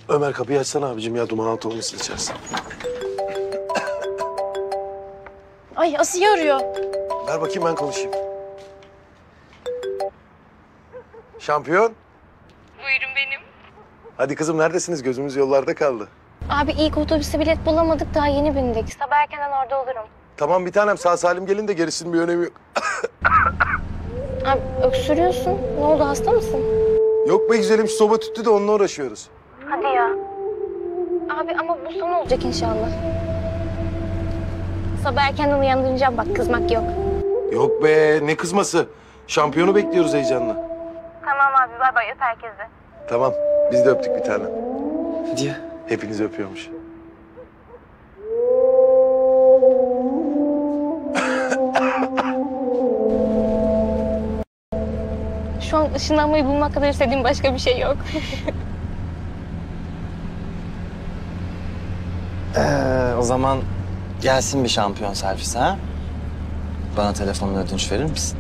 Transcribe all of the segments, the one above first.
Ömer kapıyı açsana abicim ya, duman altı olmasın içerisi. Ay Asiye arıyor. Ver bakayım ben konuşayım. Şampiyon. Buyurun benim. Hadi kızım neredesiniz? Gözümüz yollarda kaldı. Abi ilk otobüse bilet bulamadık, daha yeni bindik. Sabah erkenden orada olurum. Tamam bir tanem, sağ salim gelin de gerisinin bir önemi yok. Abi öksürüyorsun. Ne oldu, hasta mısın? Yok be güzelim, şu soba tüttü de onunla uğraşıyoruz. Hadi ya. Abi ama bu son olacak inşallah. Sabah erkenden uyandıracağım bak, kızmak yok. Yok be, ne kızması? Şampiyonu bekliyoruz heyecanla. Tamam abi, bay bay, öp herkese. Tamam, biz de öptük bir tane. Hadi ya. Hepinizi öpüyormuş. Şu an ışınlanmayı bulmak kadar istediğim başka bir şey yok. O zaman gelsin bir şampiyon selfie'si ha? Bana telefonla ödünç verir misin?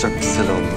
Çok güzel oldu.